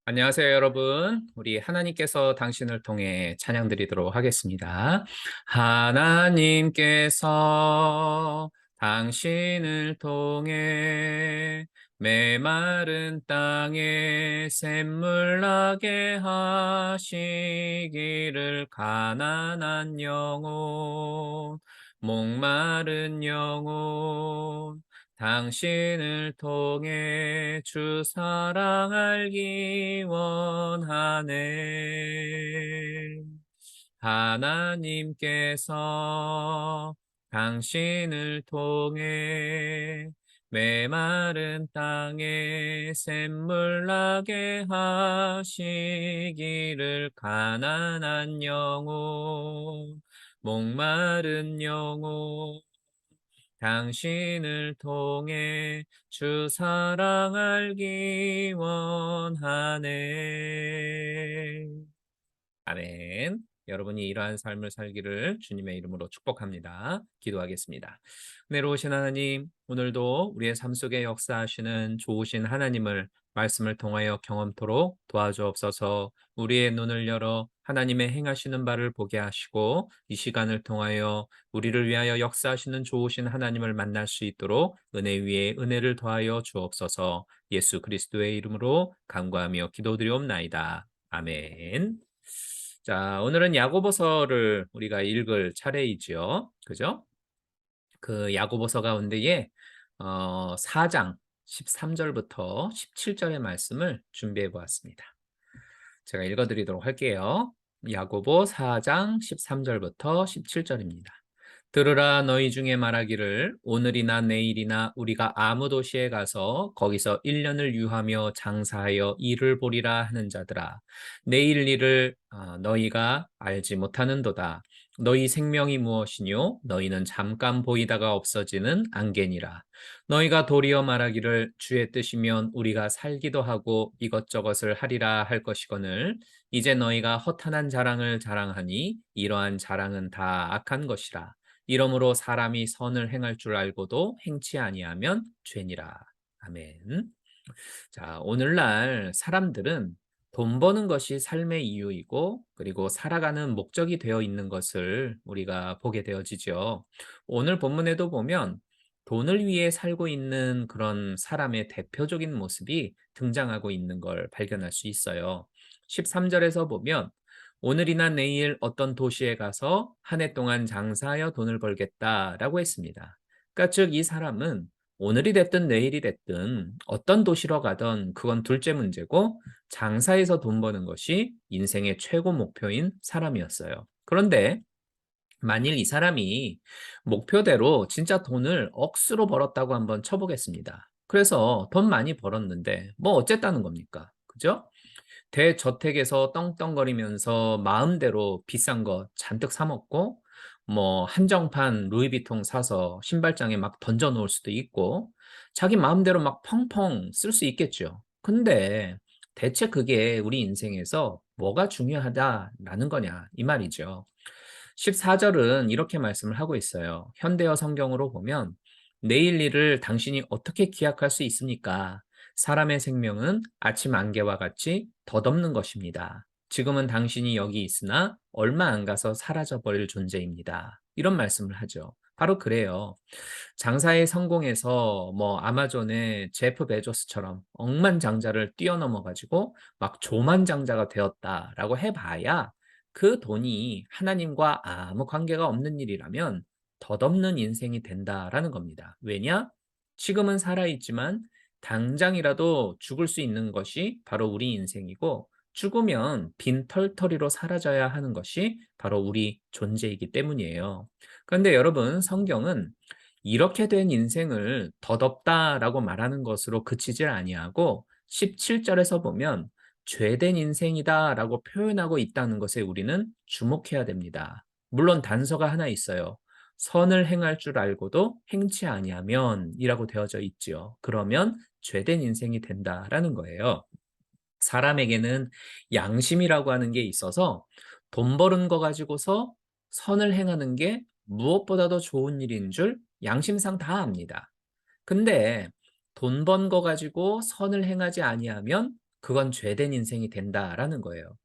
안녕하세요, 여러분. 우리 하나님께서 당신을 통해 찬양 드리도록 하겠습니다. 하나님께서 당신을 통해 메마른 땅에 샘물 나게 하시기를 가난한 영혼, 목마른 영혼, 당신을 통해 주 사랑 알기 원하네. 하나님께서 당신을 통해 메마른 땅에 샘물 나게 하시기를 가난한 영혼, 목마른 영혼, 당신을 통해 주 사랑 알기 원하네. 아멘. 여러분이 이러한 삶을 살기를 주님의 이름으로 축복합니다. 기도하겠습니다. 은혜로우신 하나님, 오늘도 우리의 삶 속에 역사하시는 좋으신 하나님을 말씀을 통하여 경험토록 도와주옵소서. 우리의 눈을 열어 하나님의 행하시는 바를 보게 하시고 이 시간을 통하여 우리를 위하여 역사하시는 좋으신 하나님을 만날 수 있도록 은혜 위에 은혜를 더하여 주옵소서. 예수 그리스도의 이름으로 간구하며 기도드리옵나이다. 아멘. 자, 오늘은 야고보서를 우리가 읽을 차례이지요. 그죠? 그 야고보서 가운데에 4장 13절부터 17절의 말씀을 준비해 보았습니다. 제가 읽어 드리도록 할게요. 야고보 4장 13절부터 17절입니다. 들으라 너희 중에 말하기를 오늘이나 내일이나 우리가 아무 도시에 가서 거기서 1년을 유하며 장사하여 일을 보리라 하는 자들아 내일 일을 너희가 알지 못하는도다. 너희 생명이 무엇이뇨? 너희는 잠깐 보이다가 없어지는 안개니라. 너희가 도리어 말하기를 주의 뜻이면 우리가 살기도 하고 이것저것을 하리라 할 것이거늘 이제 너희가 허탄한 자랑을 자랑하니 이러한 자랑은 다 악한 것이라. 이러므로 사람이 선을 행할 줄 알고도 행치 아니하면 죄니라. 아멘. 자, 오늘날 사람들은 돈 버는 것이 삶의 이유이고 그리고 살아가는 목적이 되어 있는 것을 우리가 보게 되어지죠. 오늘 본문에도 보면 돈을 위해 살고 있는 그런 사람의 대표적인 모습이 등장하고 있는 걸 발견할 수 있어요. 13절에서 보면 오늘이나 내일 어떤 도시에 가서 한 해 동안 장사하여 돈을 벌겠다라고 했습니다. 그러니까 즉 이 사람은 오늘이 됐든 내일이 됐든 어떤 도시로 가든 그건 둘째 문제고 장사해서 돈 버는 것이 인생의 최고 목표인 사람이었어요. 그런데 만일 이 사람이 목표대로 진짜 돈을 억수로 벌었다고 한번 쳐보겠습니다. 그래서 돈 많이 벌었는데 뭐 어쨌다는 겁니까? 그죠? 대저택에서 떵떵거리면서 마음대로 비싼 거 잔뜩 사 먹고 뭐 한정판 루이비통 사서 신발장에 막 던져 놓을 수도 있고 자기 마음대로 막 펑펑 쓸 수 있겠죠. 근데 대체 그게 우리 인생에서 뭐가 중요하다라는 거냐 이 말이죠. 14절은 이렇게 말씀을 하고 있어요. 현대어 성경으로 보면 내일 일을 당신이 어떻게 기약할 수 있습니까? 사람의 생명은 아침 안개와 같이 덧없는 것입니다. 지금은 당신이 여기 있으나 얼마 안 가서 사라져 버릴 존재입니다. 이런 말씀을 하죠. 바로 그래요. 장사에 성공해서 뭐 아마존의 제프 베조스처럼 억만장자를 뛰어넘어 가지고 막 조만장자가 되었다라고 해봐야 그 돈이 하나님과 아무 관계가 없는 일이라면 덧없는 인생이 된다라는 겁니다. 왜냐? 지금은 살아있지만 당장이라도 죽을 수 있는 것이 바로 우리 인생이고 죽으면 빈털터리로 사라져야 하는 것이 바로 우리 존재이기 때문이에요. 그런데 여러분, 성경은 이렇게 된 인생을 덧없다라고 말하는 것으로 그치질 아니하고 17절에서 보면 죄된 인생이다라고 표현하고 있다는 것에 우리는 주목해야 됩니다. 물론 단서가 하나 있어요. 선을 행할 줄 알고도 행치 아니하면이라고 되어져 있지요. 그러면 죄된 인생이 된다라는 거예요. 사람에게는 양심이라고 하는 게 있어서 돈 버는 거 가지고서 선을 행하는 게 무엇보다도 좋은 일인 줄 양심상 다 압니다. 근데 돈 번 거 가지고 선을 행하지 아니하면 그건 죄된 인생이 된다라는 거예요.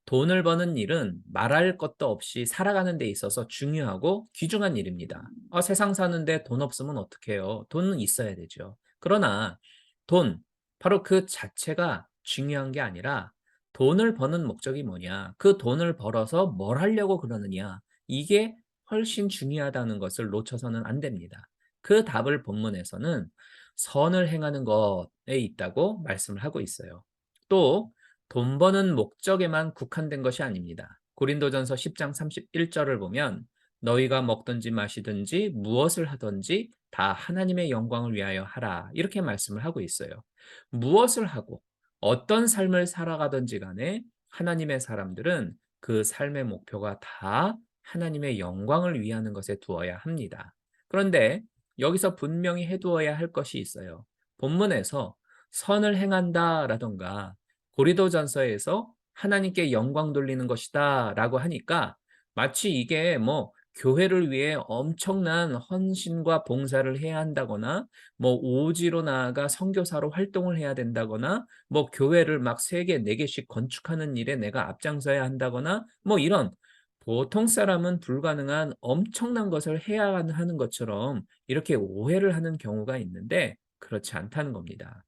돈을 버는 일은 말할 것도 없이 살아가는 데 있어서 중요하고 귀중한 일입니다. 세상 사는데 돈 없으면 어떡해요? 돈은 있어야 되죠. 그러나 돈, 바로 그 자체가 중요한 게 아니라 돈을 버는 목적이 뭐냐? 그 돈을 벌어서 뭘 하려고 그러느냐? 이게 훨씬 중요하다는 것을 놓쳐서는 안 됩니다. 그 답을 본문에서는 선을 행하는 것에 있다고 말씀을 하고 있어요. 또 돈 버는 목적에만 국한된 것이 아닙니다. 고린도전서 10장 31절을 보면 너희가 먹든지 마시든지 무엇을 하든지 다 하나님의 영광을 위하여 하라. 이렇게 말씀을 하고 있어요. 무엇을 하고 어떤 삶을 살아가든지 간에 하나님의 사람들은 그 삶의 목표가 다 하나님의 영광을 위하는 것에 두어야 합니다. 그런데 여기서 분명히 해두어야 할 것이 있어요. 본문에서 선을 행한다라던가 고린도전서에서 하나님께 영광 돌리는 것이다라고 하니까 마치 이게 뭐 교회를 위해 엄청난 헌신과 봉사를 해야 한다거나 뭐 오지로 나아가 선교사로 활동을 해야 된다거나 뭐 교회를 막 3개, 4개씩 건축하는 일에 내가 앞장서야 한다거나 뭐 이런 보통 사람은 불가능한 엄청난 것을 해야 하는 것처럼 이렇게 오해를 하는 경우가 있는데 그렇지 않다는 겁니다.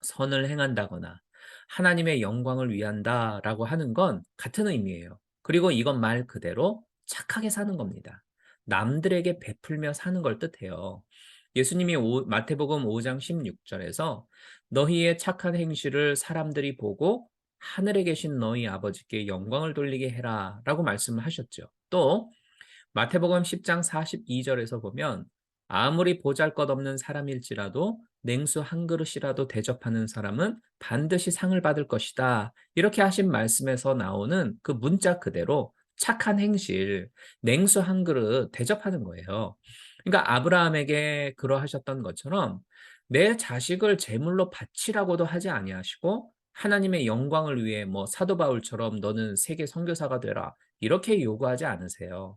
선을 행한다거나 하나님의 영광을 위한다라고 하는 건 같은 의미예요. 그리고 이건 말 그대로 착하게 사는 겁니다. 남들에게 베풀며 사는 걸 뜻해요. 예수님이 마태복음 5장 16절에서 너희의 착한 행실을 사람들이 보고 하늘에 계신 너희 아버지께 영광을 돌리게 해라 라고 말씀을 하셨죠. 또 마태복음 10장 42절에서 보면 아무리 보잘것없는 사람일지라도 냉수 한 그릇이라도 대접하는 사람은 반드시 상을 받을 것이다. 이렇게 하신 말씀에서 나오는 그 문자 그대로 착한 행실, 냉수 한 그릇 대접하는 거예요. 그러니까 아브라함에게 그러하셨던 것처럼 내 자식을 제물로 바치라고도 하지 아니하시고 하나님의 영광을 위해 뭐 사도 바울처럼 너는 세계 선교사가 되라. 이렇게 요구하지 않으세요.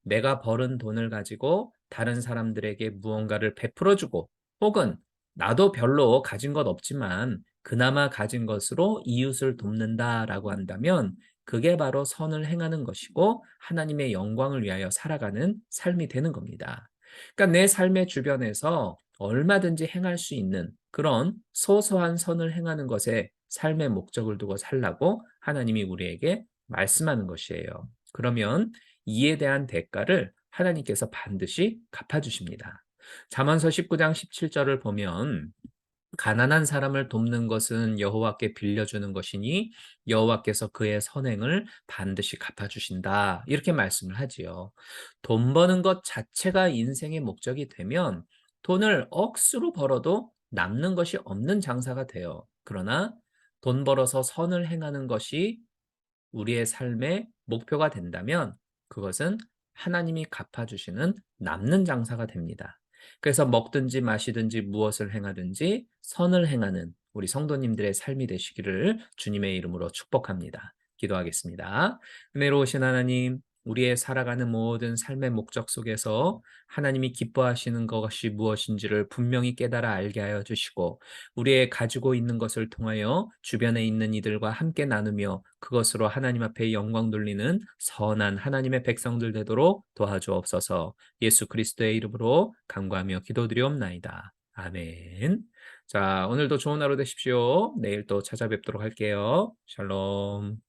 내가 벌은 돈을 가지고 다른 사람들에게 무언가를 베풀어 주고 혹은 나도 별로 가진 것 없지만 그나마 가진 것으로 이웃을 돕는다라고 한다면 그게 바로 선을 행하는 것이고 하나님의 영광을 위하여 살아가는 삶이 되는 겁니다. 그러니까 내 삶의 주변에서 얼마든지 행할 수 있는 그런 소소한 선을 행하는 것에 삶의 목적을 두고 살라고 하나님이 우리에게 말씀하는 것이에요. 그러면 이에 대한 대가를 하나님께서 반드시 갚아주십니다. 잠언서 19장 17절을 보면 가난한 사람을 돕는 것은 여호와께 빌려주는 것이니 여호와께서 그의 선행을 반드시 갚아주신다. 이렇게 말씀을 하지요. 돈 버는 것 자체가 인생의 목적이 되면 돈을 억수로 벌어도 남는 것이 없는 장사가 돼요. 그러나 돈 벌어서 선을 행하는 것이 우리의 삶의 목표가 된다면 그것은 하나님이 갚아주시는 남는 장사가 됩니다. 그래서 먹든지 마시든지 무엇을 행하든지 선을 행하는 우리 성도님들의 삶이 되시기를 주님의 이름으로 축복합니다. 기도하겠습니다. 은혜로우신 하나님, 우리의 살아가는 모든 삶의 목적 속에서 하나님이 기뻐하시는 것이 무엇인지를 분명히 깨달아 알게 하여 주시고 우리의 가지고 있는 것을 통하여 주변에 있는 이들과 함께 나누며 그것으로 하나님 앞에 영광 돌리는 선한 하나님의 백성들 되도록 도와주옵소서. 예수 그리스도의 이름으로 간구하며 기도드리옵나이다. 아멘. 자, 오늘도 좋은 하루 되십시오. 내일 또 찾아뵙도록 할게요. 샬롬.